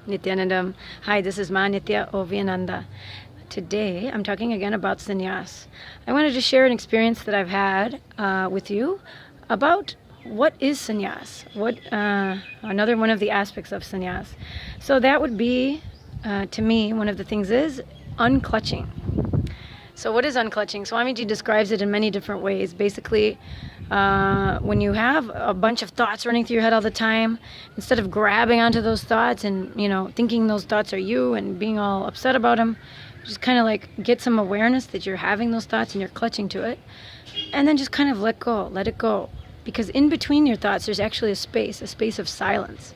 Nithyanandam. Hi, this is Ma Nithya Oviananda. Today, I'm talking again about sannyas. I wanted to share an experience that I've had with you about what is sannyas, another one of the aspects of sannyas. So that would be, to me, one of the things is unclutching. So what is unclutching? Swamiji describes it in many different ways. Basically, when you have a bunch of thoughts running through your head all the time, instead of grabbing onto those thoughts and, thinking those thoughts are you and being all upset about them, just kind of like get some awareness that you're having those thoughts and you're clutching to it. And then just kind of let it go. Because in between your thoughts, there's actually a space of silence.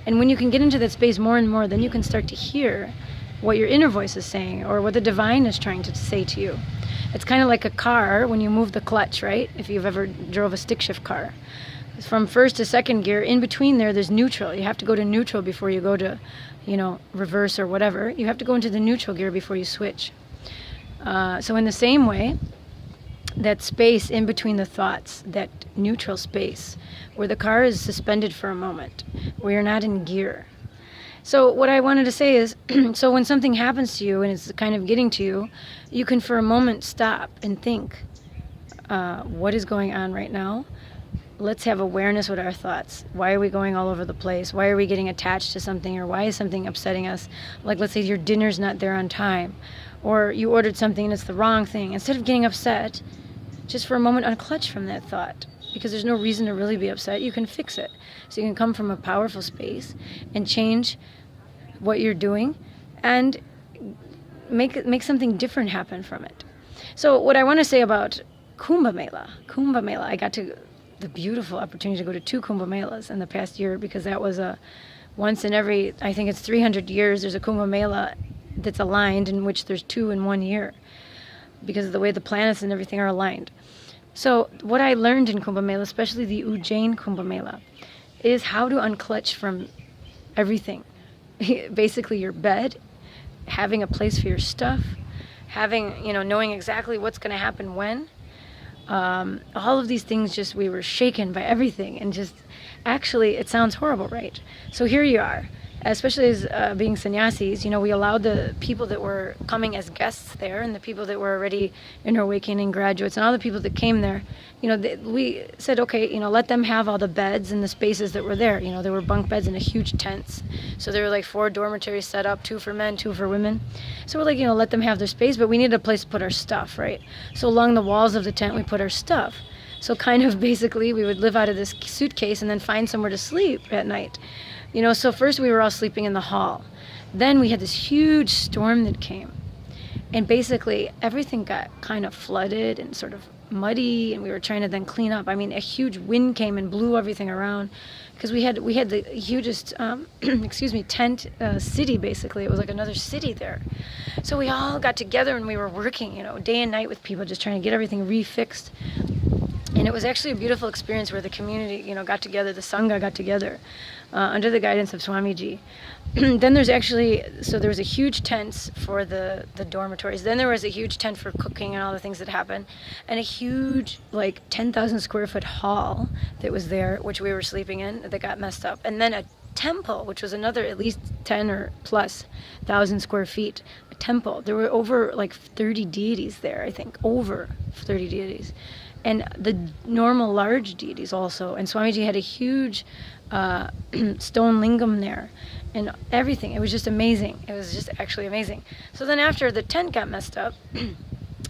And when you can get into that space more and more, then you can start to hear what your inner voice is saying or what the divine is trying to say to you. It's kind of like a car when you move the clutch, right? If you've ever drove a stick shift car. From first to second gear, in between there's neutral. You have to go to neutral before you go to, reverse or whatever. You have to go into the neutral gear before you switch. So in the same way, that space in between the thoughts, that neutral space, where the car is suspended for a moment, where you're not in gear. So what I wanted to say is, so when something happens to you and it's kind of getting to you, you can for a moment stop and think, what is going on right now? Let's have awareness with our thoughts. Why are we going all over the place? Why are we getting attached to something? Or why is something upsetting us? Like, let's say your dinner's not there on time, or you ordered something and it's the wrong thing. Instead of getting upset, just for a moment unclutch from that thought, because there's no reason to really be upset. You can fix it. So you can come from a powerful space and change what you're doing and make something different happen from it. So what I want to say about Kumbh Mela, I got the beautiful opportunity to go to 2 Kumbh Melas in the past year, because that was once in every, I think it's 300 years, there's a Kumbh Mela that's aligned, in which there's 2 in 1 year, because of the way the planets and everything are aligned. So what I learned in Kumbh Mela, especially the Ujjain Kumbh Mela, is how to unclutch from everything. Basically your bed, having a place for your stuff, having, knowing exactly what's going to happen when. All of these things, we were shaken by everything, and actually, it sounds horrible, right? So here you are, especially as being sannyasis, we allowed the people that were coming as guests there, and the people that were already inner awakening graduates, and all the people that came there, we said, okay, let them have all the beds and the spaces that were there. There were bunk beds in a huge tents. So there were like 4 dormitories set up, 2 for men, 2 for women. So we're like, let them have their space, but we needed a place to put our stuff, right? So along the walls of the tent, we put our stuff. So kind of basically, we would live out of this suitcase and then find somewhere to sleep at night. So first we were all sleeping in the hall. Then we had this huge storm that came. And basically everything got kind of flooded and sort of muddy, and we were trying to then clean up. I mean, a huge wind came and blew everything around, because we had the hugest, tent city, basically. It was like another city there. So we all got together and we were working, day and night with people, just trying to get everything refixed. And it was actually a beautiful experience where the community, got together, the Sangha got together under the guidance of Swamiji. Then there was a huge tent for the dormitories. Then there was a huge tent for cooking and all the things that happened. And a huge, 10,000 square foot hall that was there, which we were sleeping in, that got messed up. And then a temple, which was another at least 10 or plus thousand square feet. A temple. There were over 30 deities there, I think. Over 30 deities. And the normal large deities also. And Swamiji had a huge stone lingam there and everything. It was just amazing. It was just actually amazing. So then after the tent got messed up,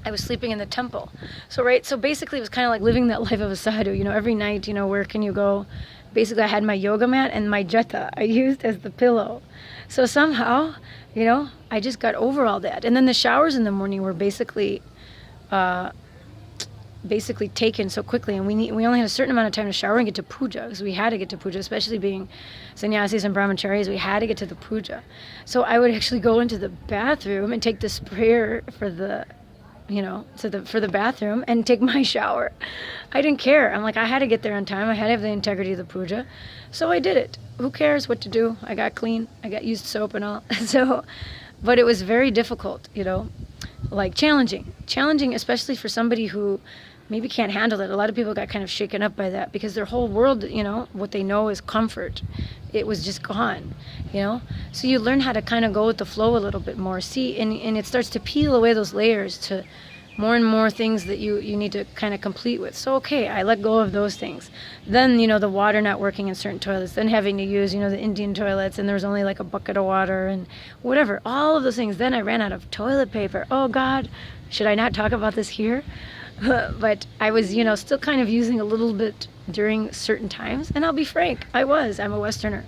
I was sleeping in the temple. So basically it was kind of like living that life of a sadhu. Every night, where can you go? Basically I had my yoga mat and my jata I used as the pillow. So somehow, I just got over all that. And then the showers in the morning were basically taken so quickly, and we only had a certain amount of time to shower and get to puja, because we had to get to puja, especially being sannyasis and brahmacharis. We had to get to the puja. So I would actually go into the bathroom and take the sprayer for the bathroom and take my shower. I didn't care. I'm like, I had to get there on time. I had to have the integrity of the puja. So I did it. Who cares what to do? I got clean. I got used soap and all. But it was very difficult, challenging, especially for somebody who maybe can't handle it. A lot of people got kind of shaken up by that because their whole world, what they know is comfort. It was just gone, So you learn how to kind of go with the flow a little bit more. See, and it starts to peel away those layers to more and more things that you need to kind of complete with. So, okay, I let go of those things. Then, the water not working in certain toilets, then having to use, the Indian toilets, and there was only like a bucket of water and whatever, all of those things. Then I ran out of toilet paper. Oh, God, should I not talk about this here? But I was, still kind of using a little bit during certain times. And I'll be frank, I'm a Westerner.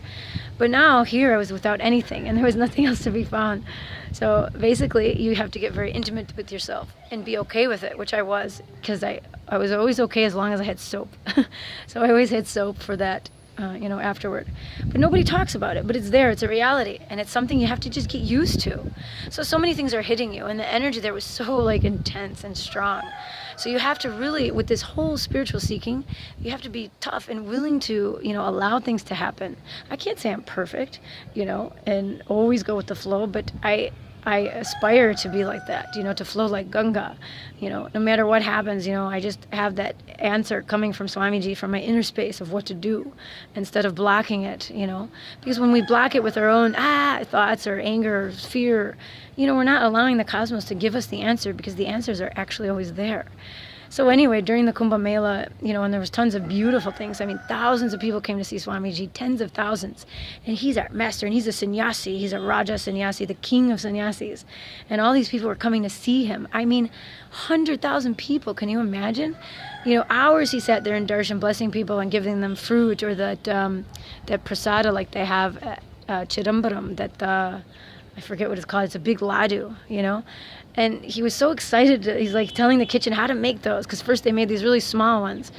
But now here I was without anything, and there was nothing else to be found. So basically, you have to get very intimate with yourself and be okay with it, which I was, because I was always okay as long as I had soap. So I always had soap for that, afterward. But nobody talks about it, but it's there, it's a reality, and it's something you have to just get used to. So many things are hitting you, and the energy there was so intense and strong. So you have to really, with this whole spiritual seeking, you have to be tough and willing to, allow things to happen. I can't say I'm perfect, and always go with the flow, but I aspire to be like that, to flow like Ganga, no matter what happens, I just have that answer coming from Swamiji, from my inner space of what to do, instead of blocking it, because when we block it with our own thoughts or anger or fear, we're not allowing the cosmos to give us the answer, because the answers are actually always there. So anyway, during the Kumbh Mela, and there was tons of beautiful things. I mean, thousands of people came to see Swamiji, tens of thousands. And he's our master, and he's a sannyasi. He's a Raja sannyasi, the king of sannyasis. And all these people were coming to see him. I mean, 100,000 people, can you imagine? Hours he sat there in darshan, blessing people and giving them fruit, or that prasada like they have at Chidambaram, that I forget what it's called. It's a big ladu, And he was so excited. He's like telling the kitchen how to make those, because first they made these really small ones,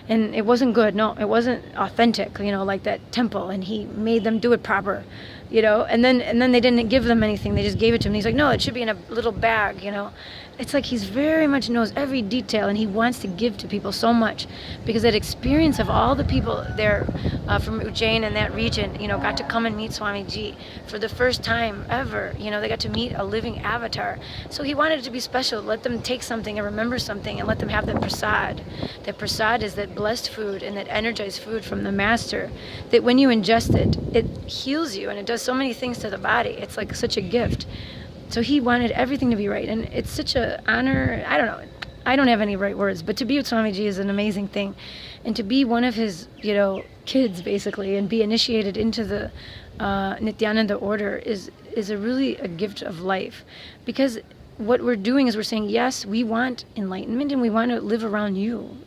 and it wasn't good. No, it wasn't authentic, like that temple. And he made them do it proper, And then they didn't give them anything. They just gave it to him. And he's like, no, it should be in a little bag, It's like he's very much knows every detail, and he wants to give to people so much, because that experience of all the people there from Ujjain and that region, got to come and meet Swamiji for the first time ever. They got to meet a living avatar. So he wanted it to be special. Let them take something and remember something, and let them have that prasad. That prasad is that blessed food and that energized food from the master, that when you ingest it, it heals you, and it does so many things to the body. It's like such a gift. So he wanted everything to be right, and it's such an honor. I don't know. I don't have any right words, but to be with Swamiji is an amazing thing. And to be one of his, kids, basically, and be initiated into the Nithyananda order is really a gift of life. Because what we're doing is we're saying, yes, we want enlightenment, and we want to live around you,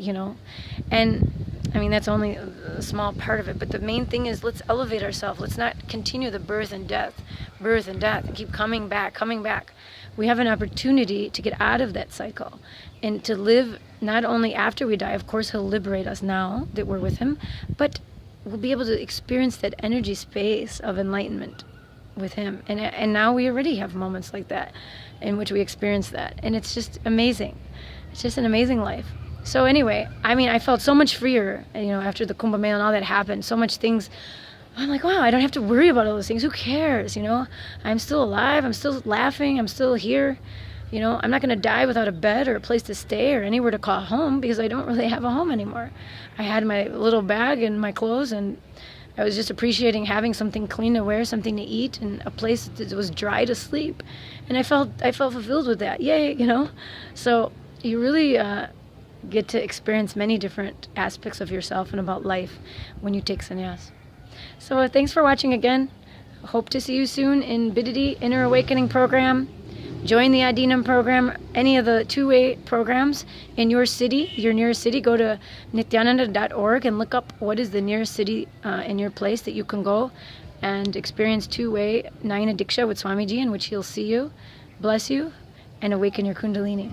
And I mean, that's only a small part of it, but the main thing is, let's elevate ourselves. Let's not continue the birth and death, and keep coming back. We have an opportunity to get out of that cycle and to live not only after we die. Of course, he'll liberate us now that we're with him, but we'll be able to experience that energy space of enlightenment with him. And now we already have moments like that in which we experience that. And it's just amazing. It's just an amazing life. So anyway, I mean, I felt so much freer, after the Kumbh Mela and all that happened. So much things. I'm like, wow, I don't have to worry about all those things. Who cares, I'm still alive. I'm still laughing. I'm still here. I'm not going to die without a bed or a place to stay or anywhere to call home, because I don't really have a home anymore. I had my little bag and my clothes, and I was just appreciating having something clean to wear, something to eat, and a place that was dry to sleep. And I felt fulfilled with that. Yay, So you really get to experience many different aspects of yourself and about life when you take sannyas. So thanks for watching again. Hope to see you soon in Bididi Inner Awakening program. Join the Adinam program, any of the two-way programs in your city, your nearest city. Go to nithyananda.org and look up what is the nearest city in your place that you can go and experience two-way Nayana Diksha with Swamiji, in which he'll see you, bless you, and awaken your Kundalini.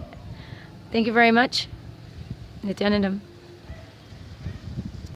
Thank you very much. Nithyanandam.